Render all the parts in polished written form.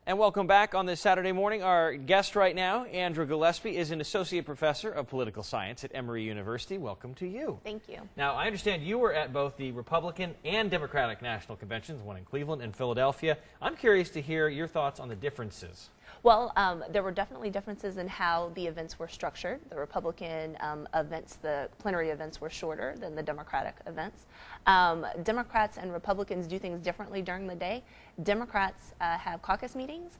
And welcome back on this Saturday morning. Our guest right now, Andrew Gillespie, is an associate professor of political science at Emory University. Welcome to you. Thank you. Now, I understand you were at both the Republican and Democratic national conventions, one in Cleveland and Philadelphia. I'm curious to hear your thoughts on the differences. Well, there were definitely differences in how the events were structured. The Republican events, the plenary events, were shorter than the Democratic events. Democrats and Republicans do things differently during the day. Democrats have caucus meetings,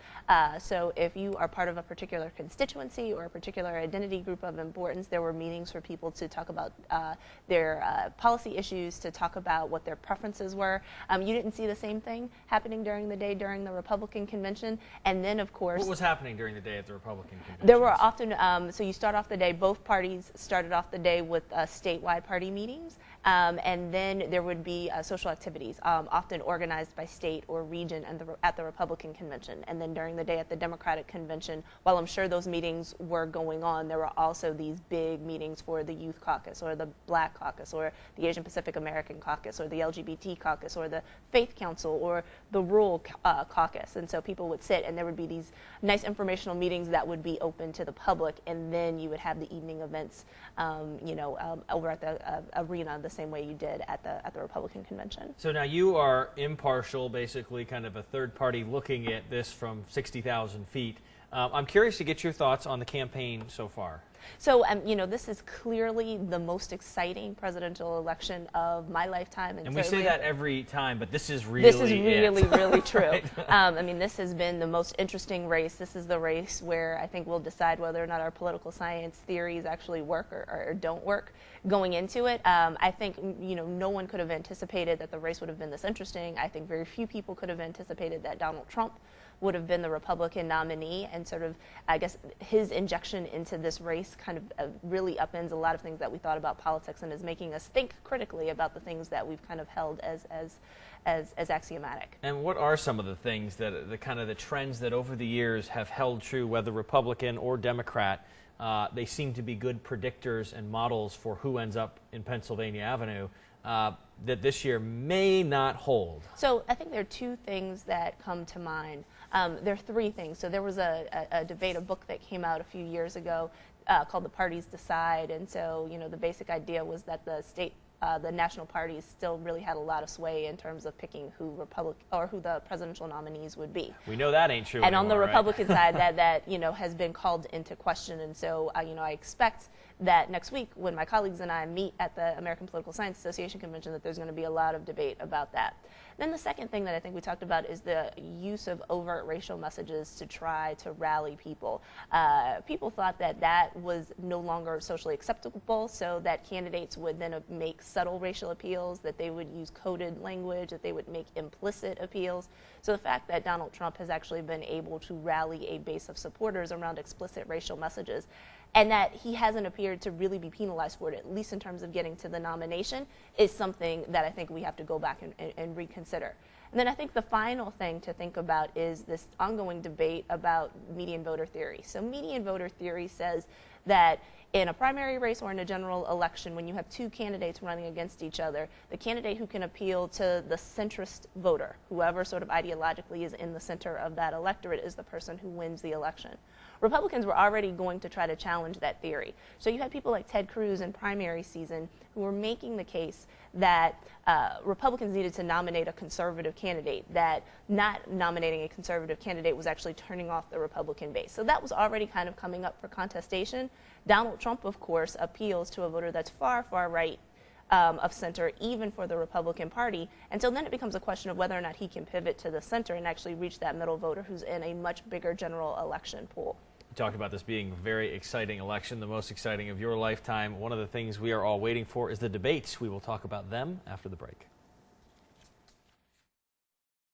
so if you are part of a particular constituency or a particular identity group of importance, there were meetings for people to talk about their policy issues, to talk about what their preferences were. You didn't see the same thing happening during the day during the Republican convention, and then of course, what was happening during the day at the Republican convention? There were often, so you start off the day, both parties started off the day with statewide party meetings, and then there would be social activities, often organized by state or region at the Republican convention. And then during the day at the Democratic convention, while I'm sure those meetings were going on, there were also these big meetings for the Youth Caucus or the Black Caucus or the Asian Pacific American Caucus or the LGBT Caucus or the Faith Council or the Rural Caucus. And so people would sit and there would be these nice informational meetings that would be open to the public, and then you would have the evening events, over at the arena the same way you did at the Republican convention. So now you are impartial, basically kind of a third party looking at this from 60,000 feet. I'm curious to get your thoughts on the campaign so far. So, this is clearly the most exciting presidential election of my lifetime. And we say that every time, but this is really really true. Right. This has been the most interesting race. This is the race where I think we'll decide whether or not our political science theories actually work or don't work going into it. I think, no one could have anticipated that the race would have been this interesting. I think very few people could have anticipated that Donald Trump would have been the Republican nominee, and sort of, I guess, his injection into this race kind of really upends a lot of things that we thought about politics and is making us think critically about the things that we've kind of held as axiomatic. And what are some of the things that the trends that over the years have held true, whether Republican or Democrat? They seem to be good predictors and models for who ends up in Pennsylvania Avenue that this year may not hold. So I think there are two things that come to mind. There are three things. So there was a debate, a book that came out a few years ago called The Parties Decide. And so, the basic idea was that the national parties still really had a lot of sway in terms of picking who the presidential nominees would be. We know that ain't true And anymore, on the Republican right? side, that has been called into question. And so, I expect that next week, when my colleagues and I meet at the American Political Science Association convention, that there's going to be a lot of debate about that. Then the second thing that I think we talked about is the use of overt racial messages to try to rally people. People thought that was no longer socially acceptable, so that candidates would then make subtle racial appeals, that they would use coded language, that they would make implicit appeals. So the fact that Donald Trump has actually been able to rally a base of supporters around explicit racial messages, and that he hasn't appeared to really be penalized for it, at least in terms of getting to the nomination, is something that I think we have to go back and reconsider. And then I think the final thing to think about is this ongoing debate about median voter theory. So median voter theory says that in a primary race or in a general election, when you have two candidates running against each other, the candidate who can appeal to the centrist voter, whoever sort of ideologically is in the center of that electorate, is the person who wins the election. Republicans were already going to try to challenge that theory. So you had people like Ted Cruz in primary season who were making the case that Republicans needed to nominate a conservative candidate, that not nominating a conservative candidate was actually turning off the Republican base. So that was already kind of coming up for contestation. Donald Trump, of course, appeals to a voter that's far, far right of center, even for the Republican Party. And so then it becomes a question of whether or not he can pivot to the center and actually reach that middle voter who's in a much bigger general election pool. You talked about this being a very exciting election, the most exciting of your lifetime. One of the things we are all waiting for is the debates. We will talk about them after the break.